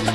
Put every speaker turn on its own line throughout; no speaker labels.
Hey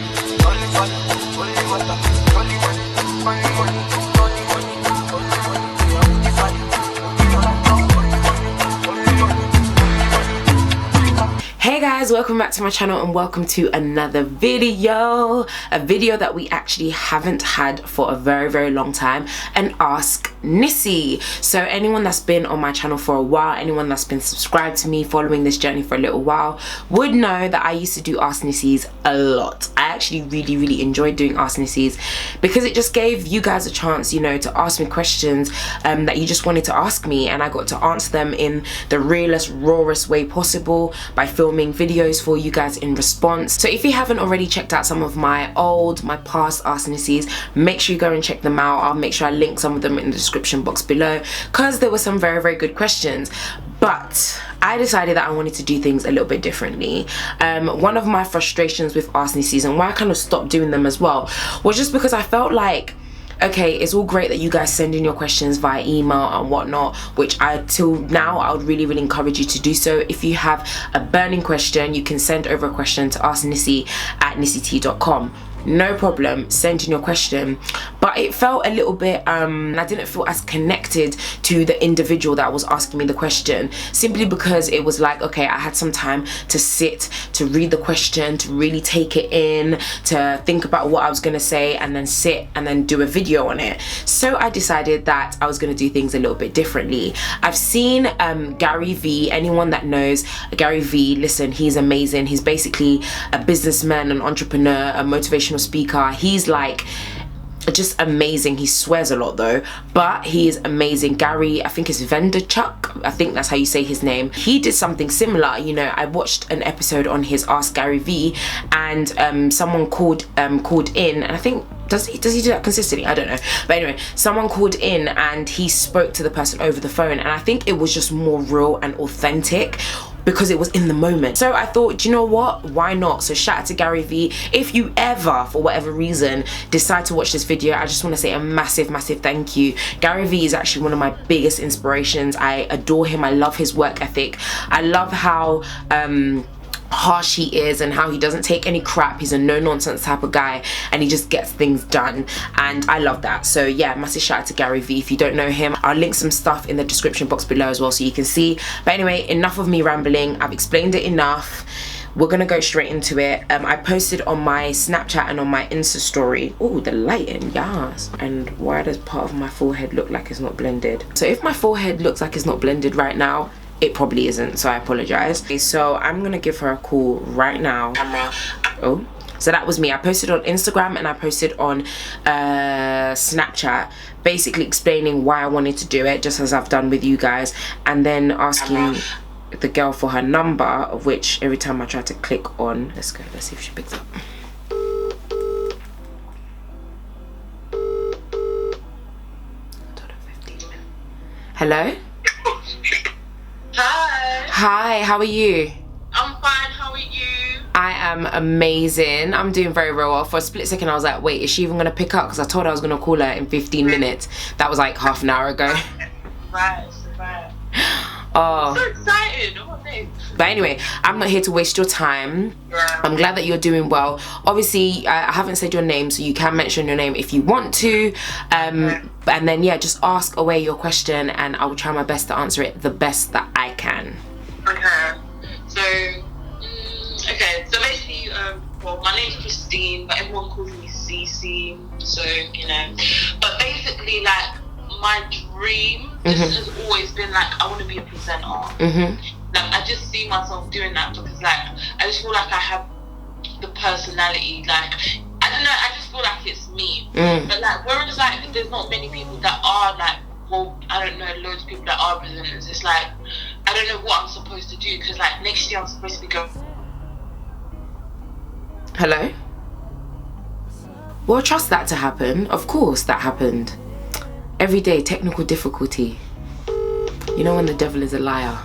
guys, welcome back to my channel and welcome to another video. A video that we actually haven't had for a very long time, an Ask Nissy. So anyone that's been on my channel for a while, anyone that's been subscribed to me, following this journey for a little while, would know that I used to do Ask Nissies a lot. I actually really enjoyed doing Ask Nissies because it just gave you guys a chance, you know, to ask me questions that you just wanted to ask me, and I got to answer them in the realest, rawest way possible by filming videos for you guys in response. So if you haven't already checked out some of my past Ask Nissies, make sure you go and check them out. I'll make sure I link some of them in the description box below because there were some very good questions. But I decided that I wanted to do things a little bit differently. One of my frustrations with Ask Nissies, and why I kind of stopped doing them as well, was just because I felt like, okay, it's all great that you guys send in your questions via email and whatnot, which till now I would really encourage you to do so. If you have a burning question, you can send over a question to asknissy@nissyt.com. No problem, send in your question. But it felt a little bit I didn't feel as connected to the individual that was asking me the question, simply because it was like, okay, I had some time to sit, to read the question, to really take it in, to think about what I was gonna say, and then sit and then do a video on it. So I decided that I was gonna do things a little bit differently. I've seen Gary V. Anyone that knows Gary V, listen, he's amazing. He's basically a businessman, an entrepreneur, a motivational speaker. He's like just amazing. He swears a lot though, but he is amazing. Gary, I think it's Vaynerchuk, I think that's how you say his name. He did something similar. You know, I watched an episode on his Ask Gary V, and someone called in, and I think does he do that consistently? I don't know, but anyway, someone called in and he spoke to the person over the phone, and I think it was just more real and authentic because it was in the moment. So I thought, do you know what, why not? So shout out to Gary V. If you ever, for whatever reason, decide to watch this video, I just want to say a massive thank you. Gary V is actually one of my biggest inspirations. I adore him. I love his work ethic. I love how harsh he is and how he doesn't take any crap. He's a no-nonsense type of guy, and he just gets things done, and I love that. So yeah, massive shout out to Gary V. If you don't know him, I'll link some stuff in the description box below as well so you can see. But anyway, enough of me rambling. I've explained it enough. We're gonna go straight into it. I posted on my Snapchat and on my Insta story. Oh, the lighting, yes. And why does part of my forehead look like it's not blended? So if my forehead looks like it's not blended right now, it probably isn't, so I apologize. Okay, so I'm gonna give her a call right now. Oh, so that was me. I posted on Instagram and I posted on Snapchat, basically explaining why I wanted to do it, just as I've done with you guys, and then asking the girl for her number, of which every time I try to click on, let's go, let's see if she picks up. Hello? Hi, how are you?
I'm fine, how are you?
I am amazing. I'm doing very well. For a split second I was like, wait, is she even gonna pick up? Because I told her I was gonna call her in 15 minutes. That was like half an hour ago.
Right.
Oh.
I'm so excited. Oh, thanks.
But anyway, I'm not here to waste your time.
Yeah.
I'm glad that you're doing well. Obviously, I haven't said your name, so you can mention your name if you want to. And then yeah, just ask away your question and I will try my best to answer it the best that I can.
Okay. So, so basically, well, my name's Christine, but everyone calls me Cece. So, you know, but basically, like, my dream has always been like, I want to be a presenter. Like, I just see myself doing that because, like, I just feel like I have the personality. Like, I don't know, I just feel like it's me. But like, whereas like, there's not many people that are like, well, I don't know, loads of people that are presenters. It's like, I don't know what I'm supposed to do because like next year I'm supposed to be going.
Hello? Well, trust that to happen. Of course that happened. Every day, technical difficulty. You know when the devil is a liar.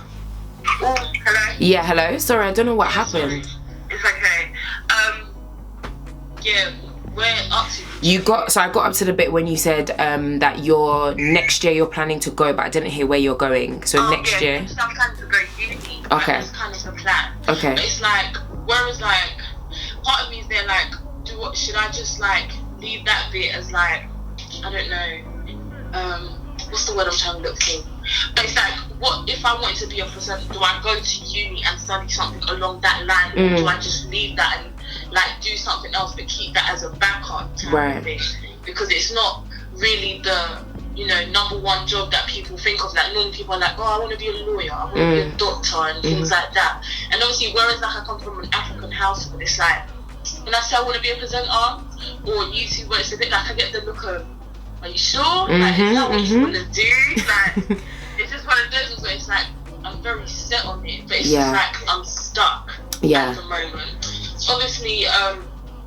Oh, hello?
Yeah, hello? Sorry, I don't know what happened.
It's okay. Yeah, we're up to...
So I got up to the bit when you said that next year you're planning to go, but I didn't hear where you're going. So next year...
So I'm planning to go uni.
Okay.
That's kind of the plan.
Okay.
But it's like, whereas like, part of me is there like, should I just like leave that bit as like, I don't know, what's the word I'm trying to look for? But it's like, what if I wanted to be a presenter? Do I go to uni and study something along that line, or do I just leave that and like do something else but keep that as a backup type of thing? Because it's not really the, you know, number one job that people think of. Like normally people are like, oh, I want to be a lawyer, I want to be a doctor and things like that. And obviously, whereas like I come from an African household, it's like when I say I want to be a presenter or YouTuber, it's a bit like I get the look of, are you sure? Like, is that what you want to do? Like, it's just one of those where it's like I'm very set on it, but it's just like I'm stuck at the moment. Obviously,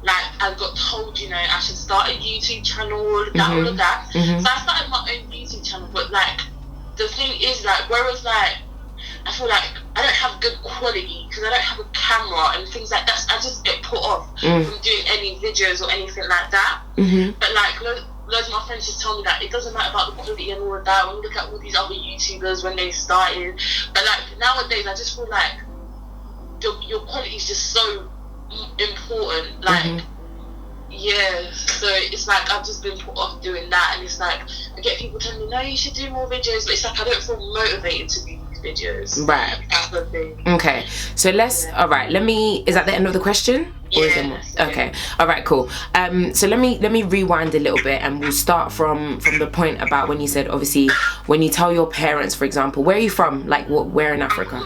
like I got told, you know, I should start a YouTube channel, all of that. So I started my own YouTube channel, but like the thing is, like, whereas like I feel like I don't have good quality because I don't have a camera and things like that. So I just get put off from doing any videos or anything like that. But like loads of my friends just tell me that it doesn't matter about the quality and all of that. When you look at all these other YouTubers when they started, but like nowadays I just feel like your quality is just so important. Like so it's like I've just been put off doing that, and it's like I get people telling me, no, you should do more videos, but it's like I don't feel motivated to do these videos. Right. That's the thing.
Okay, so let's alright, is that the end of the question? Or is there more? Okay. Alright, cool. So let me rewind a little bit, and we'll start from the point about when you said, obviously, when you tell your parents, for example, where are you from? Like where in Africa?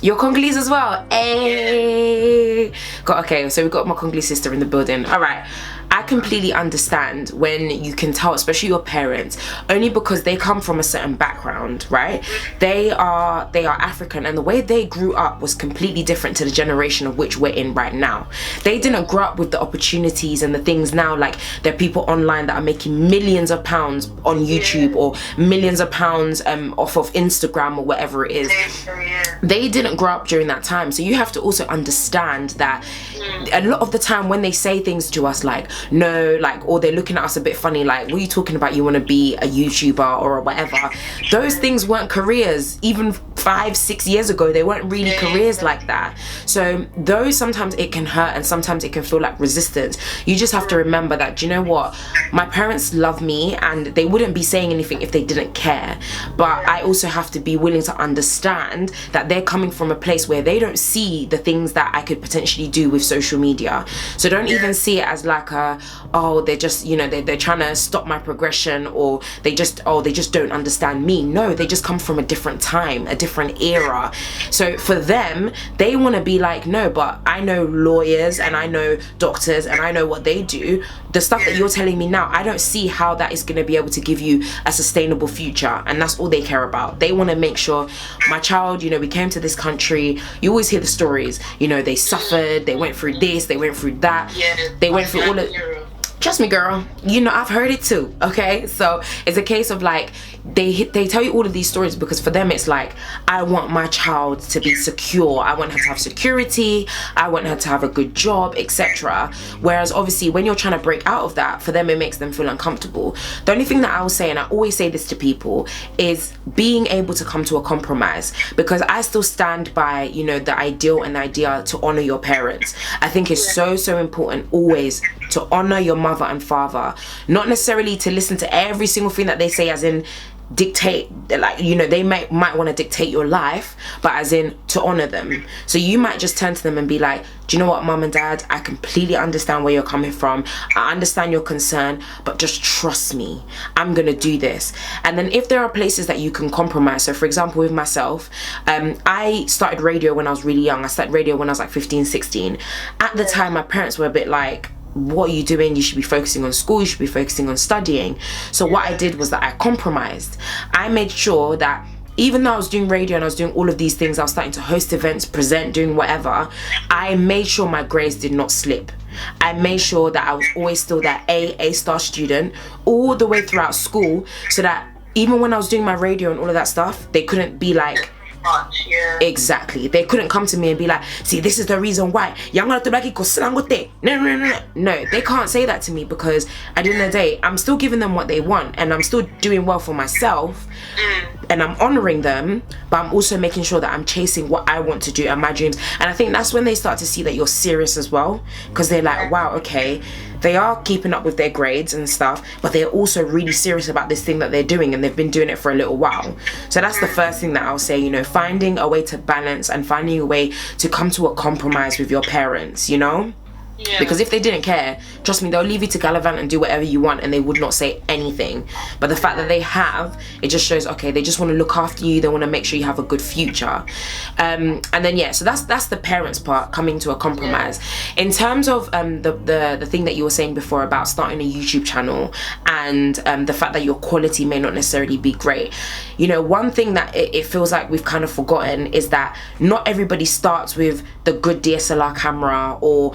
You're Congolese as well. Hey. Okay, so we've got my Congolese sister in the building. All right. I completely understand when you can tell, especially your parents, only because they come from a certain background, right? They are African, and the way they grew up was completely different to the generation of which we're in right now. They didn't grow up with the opportunities and the things now, like there are people online that are making millions of pounds on YouTube or millions of pounds off of Instagram or whatever it is. They didn't grow up during that time, so you have to also understand that a lot of the time when they say things to us like, no, like, or they're looking at us a bit funny, like, what are you talking about, you want to be a YouTuber or whatever, those things weren't careers. Even 5-6 years ago, they weren't really careers like that. So though sometimes it can hurt and sometimes it can feel like resistance, you just have to remember that, do you know what, my parents love me and they wouldn't be saying anything if they didn't care, but I also have to be willing to understand that they're coming from a place where they don't see the things that I could potentially do with social media. So don't even see it as like oh, they're just, you know, they're trying to stop my progression, or they just don't understand me. No, they just come from a different time, a different era. So for them, they want to be like, no, but I know lawyers and I know doctors and I know what they do. The stuff that you're telling me now, I don't see how that is going to be able to give you a sustainable future. And that's all they care about. They want to make sure, my child, you know, we came to this country, you always hear the stories, you know, they suffered, they went through this, they went through that, they went through all of, trust me girl, you know, I've heard it too. Okay, so it's a case of like, they tell you all of these stories because for them it's like, I want my child to be secure, I want her to have security, I want her to have a good job, etc. Whereas obviously when you're trying to break out of that, for them it makes them feel uncomfortable. The only thing that I will say, and I always say this to people, is being able to come to a compromise, because I still stand by, you know, the ideal and the idea to honor your parents. I think it's so important always to honor your mother and father, not necessarily to listen to every single thing that they say, as in dictate, like, you know, they might want to dictate your life, but as in to honor them. So you might just turn to them and be like, do you know what, mom and dad, I completely understand where you're coming from, I understand your concern, but just trust me, I'm gonna do this. And then if there are places that you can compromise, so for example with myself, I started radio when I was really young. I started radio when I was like 15-16. At the time my parents were a bit like, what are you doing? You should be focusing on school, you should be focusing on studying. So what I did was that I compromised. I made sure that even though I was doing radio and I was doing all of these things, I was starting to host events, present, doing whatever, I made sure my grades did not slip. I made sure that I was always still that A-star student all the way throughout school, so that even when I was doing my radio and all of that stuff, they couldn't be like, exactly, they couldn't come to me and be like, see, this is the reason why. No, they can't say that to me, because at the end of the day, I'm still giving them what they want and I'm still doing well for myself, and I'm honoring them, but I'm also making sure that I'm chasing what I want to do and my dreams. And I think that's when they start to see that you're serious as well, because they're like, wow, okay, they are keeping up with their grades and stuff, but they're also really serious about this thing that they're doing, and they've been doing it for a little while. So that's the first thing that I'll say, you know, finding a way to balance and finding a way to come to a compromise with your parents, you know?
Yeah.
Because if they didn't care, trust me, they'll leave you to gallivant and do whatever you want, and they would not say anything. But the fact that they have, it just shows, okay, they just want to look after you, they want to make sure you have a good future. And then yeah, so that's the parents part, coming to a compromise. In terms of the thing that you were saying before about starting a YouTube channel, and the fact that your quality may not necessarily be great, you know, one thing that it feels like we've kind of forgotten is that not everybody starts with the good DSLR camera or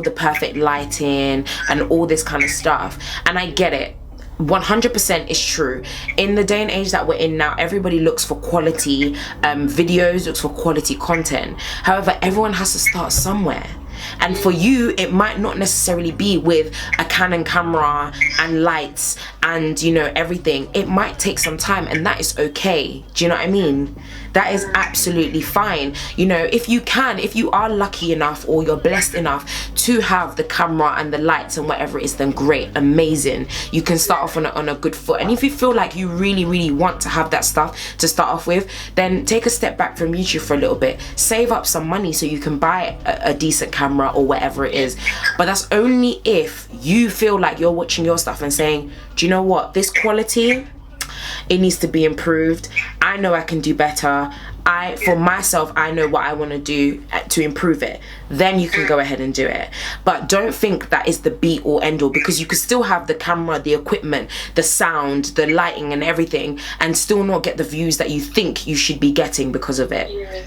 the perfect lighting and all this kind of stuff. And I get it, 100% is true. In the day and age that we're in now, everybody looks for quality videos, looks for quality content. However, everyone has to start somewhere. And for you, it might not necessarily be with a Canon camera and lights and, you know, everything. It might take some time, and that is okay. Do you know what I mean? That is absolutely fine. You know, if you are lucky enough or you're blessed enough to have the camera and the lights and whatever it is, then great, amazing. You can start off on a good foot. And if you feel like you really, really want to have that stuff to start off with, then take a step back from YouTube for a little bit. Save up some money so you can buy a decent camera or whatever it is. But that's only if you feel like you're watching your stuff and saying, do you know what, this quality, it needs to be improved. I know I can do better. For myself, I know what I want to do to improve it. Then you can go ahead and do it. But don't think that is the be all end all, because you could still have the camera, the equipment, the sound, the lighting and everything, and still not get the views that you think you should be getting because of it.
Yeah.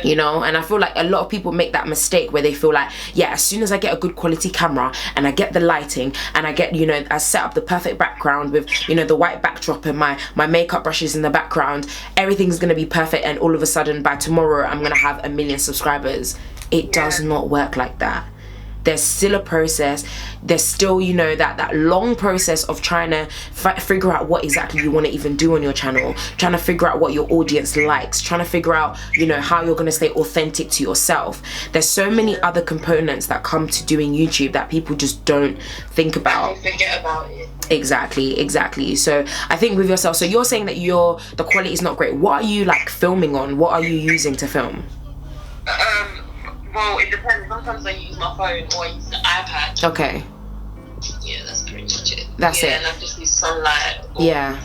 You know, and I feel like a lot of people make that mistake where they feel like, yeah, as soon as I get a good quality camera and I get the lighting and I get, you know, I set up the perfect background with, you know, the white backdrop and my makeup brushes in the background, everything's gonna be perfect, and all of a sudden by tomorrow I'm gonna have 1 million subscribers. It does not work like that. There's still a process. There's still, you know, that long process of trying to figure out what exactly you want to even do on your channel, trying to figure out what your audience likes, trying to figure out, you know, how you're going to stay authentic to yourself. There's so many other components that come to doing YouTube that people just don't think about.
Forget about it.
Exactly. So I think with yourself, so you're saying that the quality is not great. What are you like filming on? What are you using to film?
Well, it depends. Sometimes I use my phone or I use the iPad.
Okay.
Yeah, that's pretty much it.
That's it.
And I just use sunlight.
Yeah.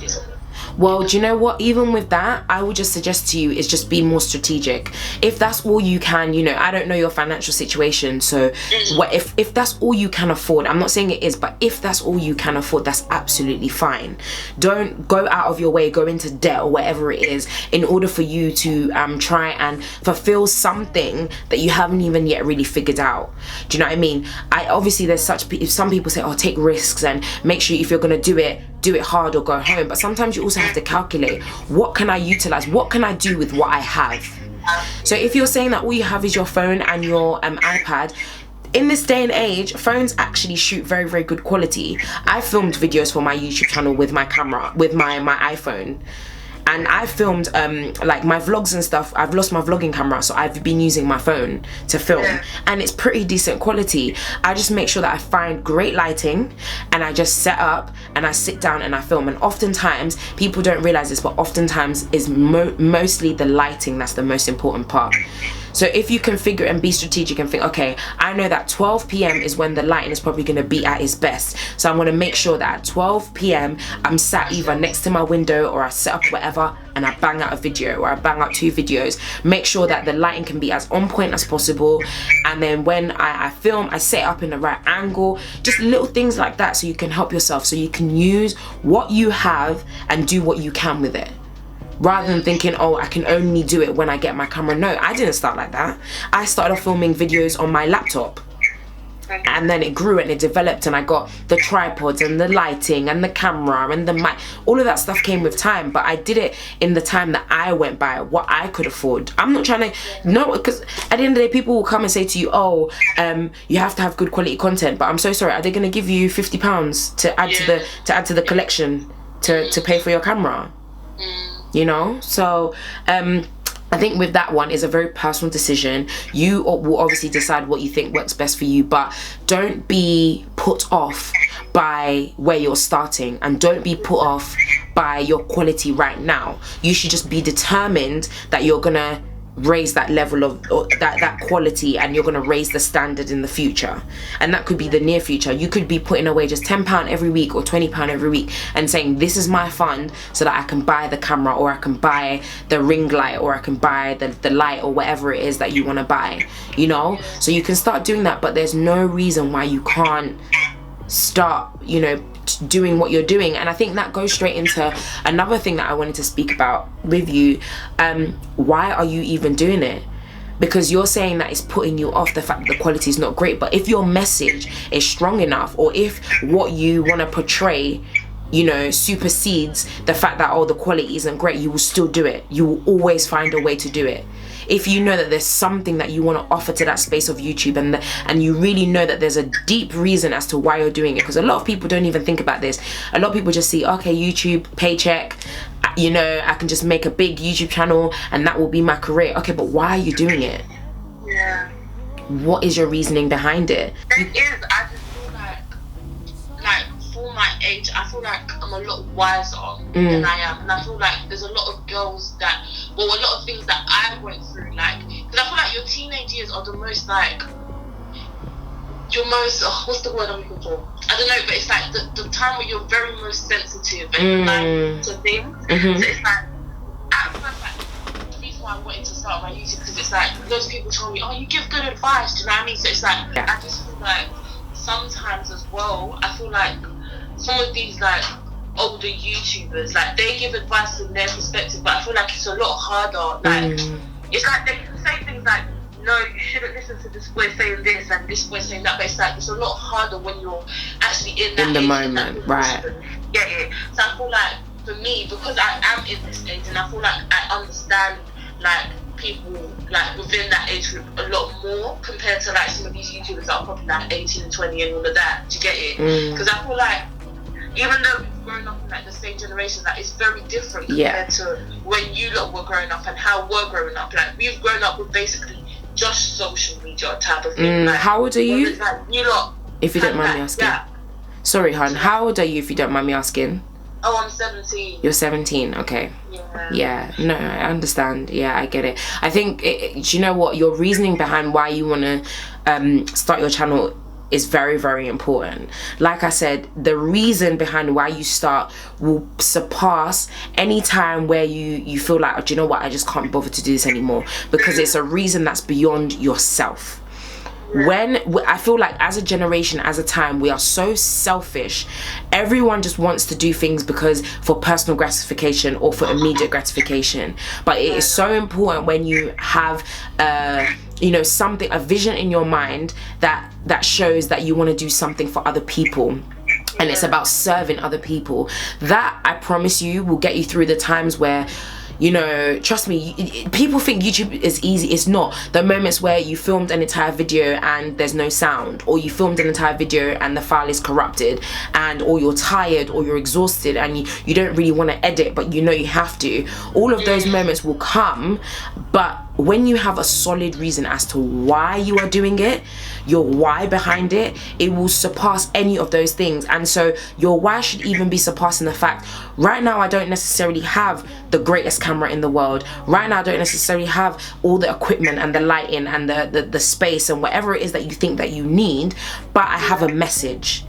Well, do you know what? Even with that, I would just suggest to you is just be more strategic. If that's all you can, you know, I don't know your financial situation, so if that's all you can afford, I'm not saying it is, but if that's all you can afford, that's absolutely fine. Don't go out of your way, go into debt or whatever it is in order for you to try and fulfill something that you haven't even yet really figured out. Do you know what I mean? Obviously there's some people say, oh, take risks and make sure if you're gonna do it hard or go home, but sometimes you also have to calculate, what can I utilize, what can I do with what I have? So if you're saying that all you have is your phone and your iPad, in this day and age, phones actually shoot very, very good quality. I filmed videos for my YouTube channel with my camera, with my iPhone. And I filmed like my vlogs and stuff. I've lost my vlogging camera, so I've been using my phone to film, and it's pretty decent quality. I just make sure that I find great lighting and I just set up and I sit down and I film. And oftentimes, people don't realize this, but oftentimes is mostly the lighting that's the most important part. So if you configure and be strategic and think, okay, I know that 12 p.m. is when the lighting is probably gonna be at its best. So I'm gonna make sure that at 12 p.m. I'm sat either next to my window or I set up whatever and I bang out a video or I bang out 2 videos. Make sure that the lighting can be as on point as possible. And then when I film, I set it up in the right angle. Just little things like that so you can help yourself, so you can use what you have and do what you can with it. Rather than thinking, oh, I can only do it when I get my camera. No, I didn't start like that. I started off filming videos on my laptop. And then it grew and it developed, and I got the tripods and the lighting and the camera and the mic. All of that stuff came with time, but I did it in the time that I went by, what I could afford. I'm not trying to, no, because at the end of the day, people will come and say to you, oh, you have to have good quality content. But I'm so sorry, are they going to give you £50 to add to the collection to pay for your camera? you know. So I think with that one, it's a very personal decision. You will obviously decide what you think works best for you, but don't be put off by where you're starting, and don't be put off by your quality right now. You should just be determined that you're gonna raise that level of that quality, and you're going to raise the standard in the future. And that could be the near future. You could be putting away just £10 every week or £20 every week and saying, this is my fund so that I can buy the camera, or I can buy the ring light, or I can buy the light, or whatever it is that you want to buy, you know. So you can start doing that, but there's no reason why you can't start, you know, doing what you're doing. And I think that goes straight into another thing that I wanted to speak about with you. Why are you even doing it? Because you're saying that it's putting you off the fact that the quality is not great. But if your message is strong enough, or if what you want to portray, you know, supersedes the fact that, oh, the quality isn't great, you will still do it. You will always find a way to do it. If you know that there's something that you want to offer to that space of YouTube, and you really know that there's a deep reason as to why you're doing it, because a lot of people don't even think about this. A lot of people just see, okay, YouTube, paycheck, you know, I can just make a big YouTube channel and that will be my career. Okay, but why are you doing it?
Yeah.
What is your reasoning behind it?
It is. I just feel like for my age, I feel like I'm a lot wiser than I am, and I feel like there's a lot of girls that, well, a lot of things that I went through, like, because I feel like your teenage years are the most, like, your most, what's the word I'm looking for? I don't know, but it's like the time where you're very most sensitive and like to things. So it's like, at first, like, the reason why I wanted to start my YouTube, because it's like, loads of people told me, oh, you give good advice, do you know what I mean? So it's like, I just feel like sometimes as well, I feel like some of these, like, older YouTubers, like, they give advice from their perspective, but I feel like it's a lot harder. Like, it's like they can say things like, no, you shouldn't listen to this boy saying this and this boy saying that, but it's like, it's a lot harder when you're actually in the moment, right? Get it? So I feel like, for me, because I am in this age, and I feel like I understand, like, people, like, within that age group a lot more compared to, like, some of these YouTubers that are probably, like, 18 and 20 and all of that. Do you get it? Because I feel like, even though we've grown up in, like, the same generation, like, it's very different compared to when you lot were growing up and how we're growing up. Like, we've grown up with basically just social media type of thing. Like,
how old are you?
Like, you lot,
if you don't mind me asking. Yeah. Sorry, hon. How old are you, if you don't mind me asking?
Oh, I'm 17.
You're 17, okay. Yeah, no, I understand. Yeah, I get it. I think, do you know what? Your reasoning behind why you want to start your channel is very, very important. Like I said, the reason behind why you start will surpass any time where you feel like, oh, do you know what, I just can't bother to do this anymore, because it's a reason that's beyond yourself. When I feel like, as a generation, as a time, we are so selfish. Everyone just wants to do things because for personal gratification or for immediate gratification. But it is so important when you have you know, something, a vision in your mind that shows that you want to do something for other people, and it's about serving other people. That, I promise you, will get you through the times where, you know, trust me, people think YouTube is easy. It's not. The moments where you filmed an entire video and there's no sound, or you filmed an entire video and the file is corrupted, and or you're tired or you're exhausted and you don't really want to edit, but you know you have to. All of those moments will come, but when you have a solid reason as to why you are doing it, your why behind it, it will surpass any of those things. And so your why should even be surpassing the fact, right now I don't necessarily have the greatest camera in the world. Right now I don't necessarily have all the equipment and the lighting and the space and whatever it is that you think that you need, but I have a message.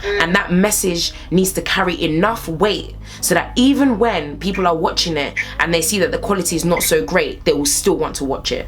And that message needs to carry enough weight so that even when people are watching it and they see that the quality is not so great, they will still want to watch it.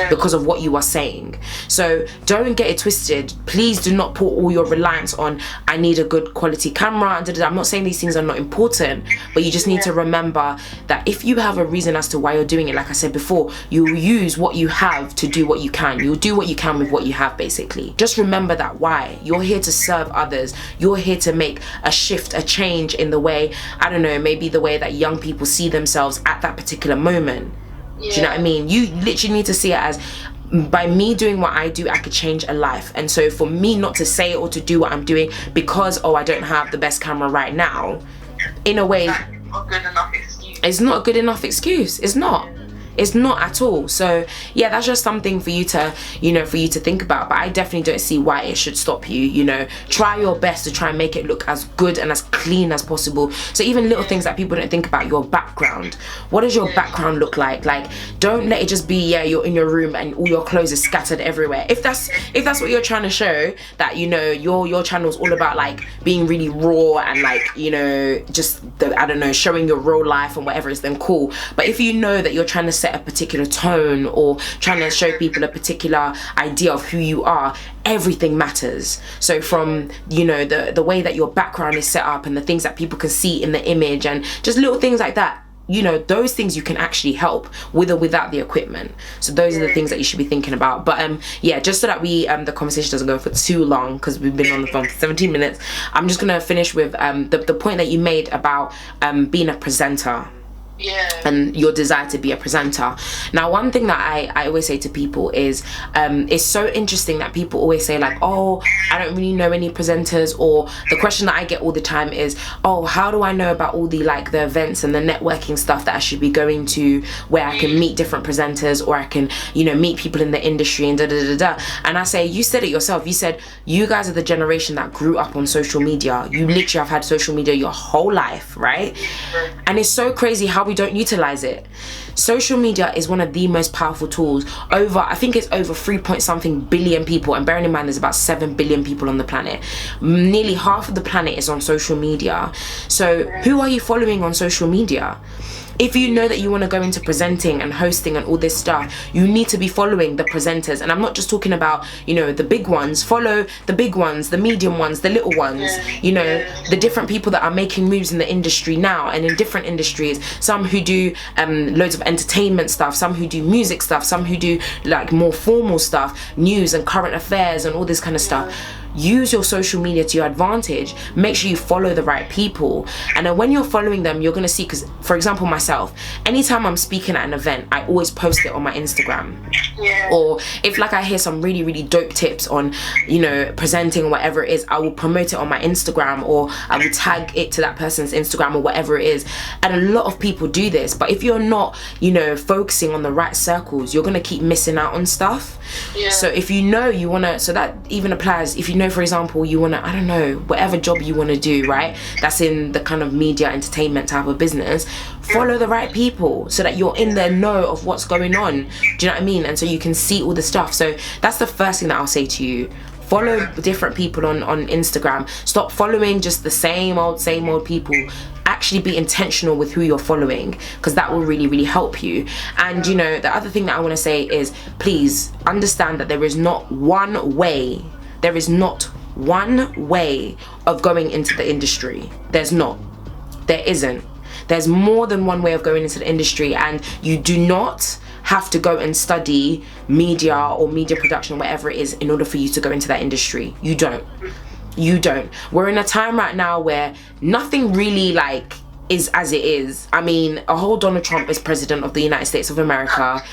Because of what you are saying. So don't get it twisted. Please do not put all your reliance on, I need a good quality camera. I'm not saying these things are not important, but you just need to remember that if you have a reason as to why you're doing it, like I said before, you'll use what you have to do what you can. You'll do what you can with what you have, basically. Just remember that why. You're here to serve others. You're here to make a shift, a change in the way, I don't know, maybe the way that young people see themselves at that particular moment. Do you know what I mean? You literally need to see it as, by me doing what I do, I could change a life. And so for me not to say or to do what I'm doing because, oh, I don't have the best camera right now, in a way,
not good enough excuse.
It's not a good enough excuse. It's not. It's not at all. So yeah, that's just something for you to, you know, for you to think about. But I definitely don't see why it should stop you. You know, try your best to try and make it look as good and as clean as possible. So even little things that people don't think about, your background. What does your background look like? Like, don't let it just be, yeah, you're in your room and all your clothes are scattered everywhere. If that's what you're trying to show, that, you know, your channel's all about like being really raw and like, you know, just I don't know, showing your real life and whatever, is then cool. But if you know that you're trying to set a particular tone or trying to show people a particular idea of who you are, everything matters. So from, you know, the way that your background is set up and the things that people can see in the image and just little things like that, you know, those things you can actually help with or without the equipment. So those are the things that you should be thinking about. But yeah, just so that we the conversation doesn't go for too long, because we've been on the phone for 17 minutes, I'm just gonna finish with the point that you made about being a presenter.
Yeah.
And your desire to be a presenter. Now, one thing that I always say to people is it's so interesting that people always say like, oh, I don't really know any presenters, or the question that I get all the time is, oh, how do I know about all the like the events and the networking stuff that I should be going to, where I can meet different presenters, or I can, you know, meet people in the industry and da da da da. And I say, you said it yourself, you said you guys are the generation that grew up on social media. You literally have had social media your whole life, right? And it's so crazy how we don't utilize it. Social media is one of the most powerful tools. I think it's over 3 billion people, and bearing in mind there's about 7 billion people on the planet. Nearly half of the planet is on social media. So who are you following on social media? If you know that you want to go into presenting and hosting and all this stuff, you need to be following the presenters. And I'm not just talking about, you know, the big ones. Follow the big ones, the medium ones, the little ones, you know, the different people that are making moves in the industry now and in different industries. Some who do loads of entertainment stuff, some who do music stuff, some who do like more formal stuff, news and current affairs and all this kind of stuff. Use your social media to your advantage. Make sure you follow the right people, and then when you're following them, you're gonna see, because for example myself, anytime I'm speaking at an event, I always post it on my Instagram. Or if like I hear some really dope tips on, you know, presenting or whatever it is, I will promote it on my Instagram, or I will tag it to that person's Instagram or whatever it is. And a lot of people do this, but if you're not, you know, focusing on the right circles, you're gonna keep missing out on stuff. So if you know you wanna, so that even applies if you know, for example, you wanna, I don't know, whatever job you wanna do, right, that's in the kind of media entertainment type of business, follow the right people so that you're in the know of what's going on. Do you know what I mean? And so you can see all the stuff. So that's the first thing that I'll say to you. Follow different people on Instagram. Stop following just the same old people. Actually be intentional with who you're following, because that will really help you. And you know, the other thing that I want to say is, please understand that there is not one way of going into the industry. There isn't. There's more than one way of going into the industry, and you do not have to go and study media or media production or whatever it is in order for you to go into that industry. You don't. We're in a time right now where nothing really like is as it is. I mean, a whole Donald Trump is president of the United States of America.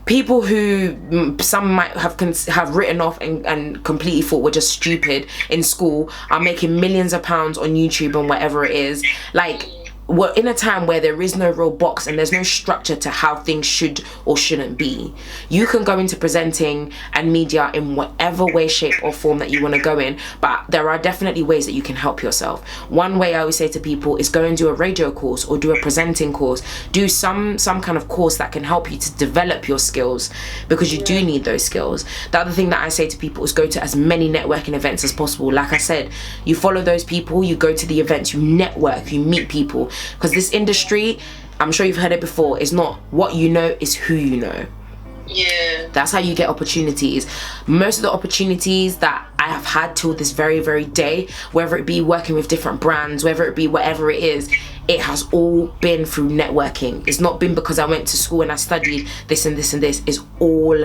People who some might have written off and completely thought were just stupid in school are making millions of pounds on YouTube and whatever it is. Like, we're in a time where there is no real box and there's no structure to how things should or shouldn't be. You can go into presenting and media in whatever way, shape or form that you want to go in, but there are definitely ways that you can help yourself. One way I always say to people is go and do a radio course or do a presenting course. Do some kind of course that can help you to develop your skills, because you do need those skills. The other thing that I say to people is go to as many networking events as possible. Like I said, you follow those people, you go to the events, you network, you meet people. Because this industry, I'm sure you've heard it before, is not what you know, is who you know.
Yeah.
That's how you get opportunities. Most of the opportunities that I have had till this very day, whether it be working with different brands, whether it be whatever it is, it has all been through networking. It's not been because I went to school and I studied this and this and this. It's all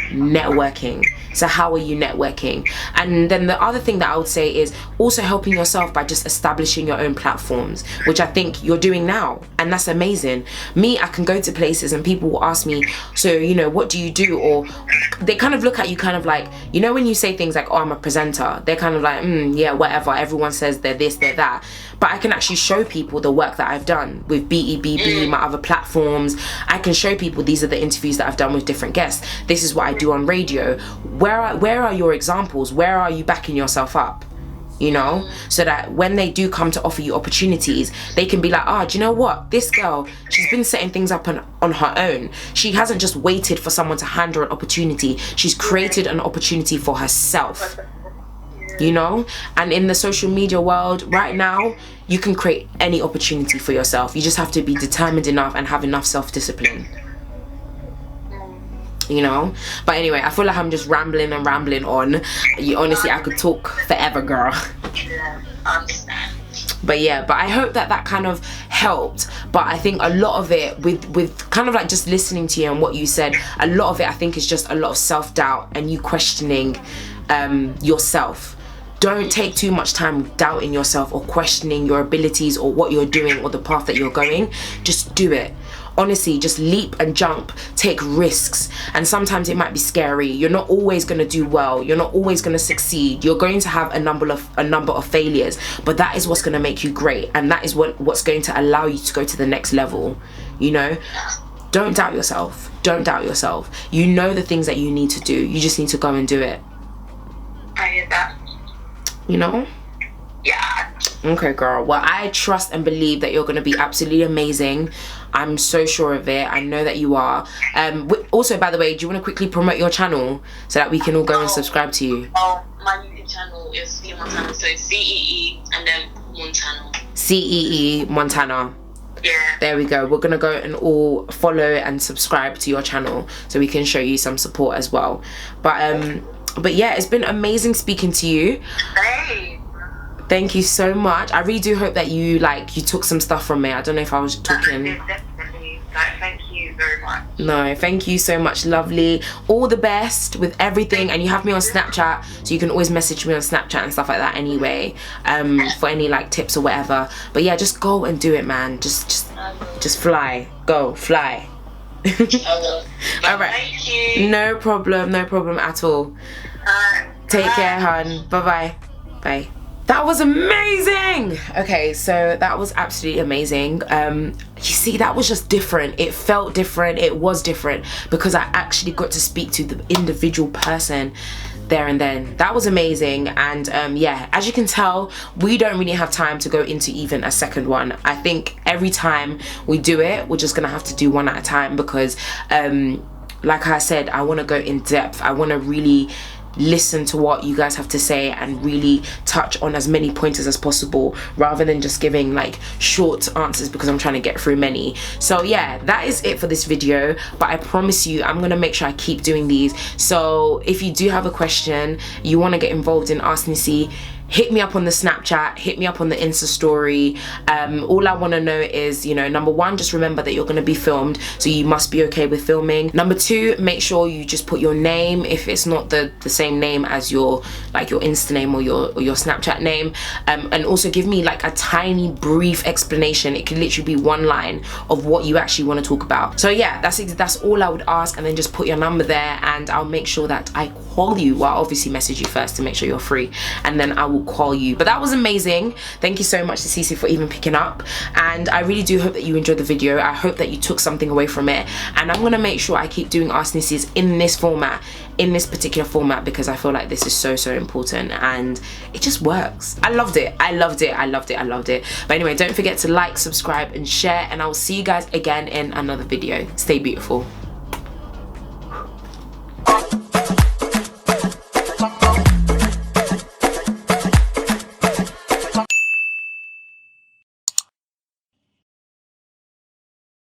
networking. So how are you networking? And then the other thing that I would say is also helping yourself by just establishing your own platforms, which I think you're doing now. and that's amazing. Me, I can go to places and people will ask me, so you know, what do you do? Or they kind of look at you kind of like, you know, when you say things like, oh, I'm a presenter, they're kind of like, yeah, whatever, everyone says they're this, they're that. But I can actually show people the work that I've done with BEBB, my other platforms. I can show people these are the interviews that I've done with different guests. This is what I do on radio. Where are your examples? Where are you backing yourself up? You know, so that when they do come to offer you opportunities, they can be like, oh, do you know what? This girl, she's been setting things up on her own. She hasn't just waited for someone to hand her an opportunity. She's created an opportunity for herself. You know, and in the social media world right now, you can create any opportunity for yourself. You just have to be determined enough and have enough self-discipline. You know, but anyway, I feel like I'm just rambling and rambling on. Honestly, I could talk forever, girl.
Yeah, I understand.
But yeah, but I hope that kind of helped. But I think a lot of it with kind of like just listening to you and what you said, a lot of it I think is just a lot of self-doubt and you questioning yourself. Don't take too much time doubting yourself or questioning your abilities or what you're doing or the path that you're going. Just do it. Honestly, just leap and jump, take risks, and sometimes it might be scary. You're not always going to do well. You're not always going to succeed. You're going to have a number of failures, but that is what's going to make you great, and that is what's going to allow you to go to the next level. You know, don't doubt yourself. Don't doubt yourself. You know the things that you need to do. You just need to go and do it.
I hear that.
You know?
Yeah.
Okay, girl. Well, I trust and believe that you're going to be absolutely amazing. I'm so sure of it. I know that you are. Also, by the way, do you want to quickly promote your channel so that we can all go and subscribe to you?
Oh, my YouTube channel is C Montana. So CEE and then Montana.
CEE Montana.
Yeah.
There we go. We're going to go and all follow and subscribe to your channel so we can show you some support as well. But yeah, it's been amazing speaking to you.
Hey.
Thank you so much. I really do hope that you took some stuff from me. I don't know if I was talking.
Definitely. Thank you very much.
No, thank you so much, lovely. All the best with everything, and you have me on Snapchat, so you can always message me on Snapchat and stuff like that anyway, for any like tips or whatever. But yeah, just go and do it, man. Just fly. Go, fly. All right.
Thank you.
No problem at all. Take care, hon. Bye-bye. Bye. That was amazing. Okay, so that was absolutely amazing. You see, that was just different. It felt different. It was different because I actually got to speak to the individual person there and then. That was amazing. And yeah, as you can tell, we don't really have time to go into even a second one. I think every time we do it, we're just gonna have to do one at a time because like I said, I want to go in depth. I want to really listen to what you guys have to say and really touch on as many pointers as possible rather than just giving like short answers because I'm trying to get through many. So yeah, that is it for this video, but I promise you I'm gonna make sure I keep doing these. So if you do have a question, you want to get involved in Ask Nissy, hit me up on the Snapchat, hit me up on the Insta story. All I want to know is, you know, number one, just remember that you're going to be filmed, so you must be okay with filming. Number two, make sure you just put your name if it's not the same name as your Insta name or your Snapchat name, and also give me like a tiny brief explanation. It can literally be one line of what you actually want to talk about. So yeah, that's all I would ask, and then just put your number there and I'll make sure that I call you. Well, I'll obviously message you first to make sure you're free, and then I will call you. But that was amazing. Thank you so much to Cece for even picking up, and I really do hope that you enjoyed the video. I hope that you took something away from it, and I'm gonna make sure I keep doing Ask Nissys in this format, in this particular format, because I feel like this is so important and it just works. I loved it. But anyway, don't forget to like, subscribe and share, and I will see you guys again in another video. Stay beautiful.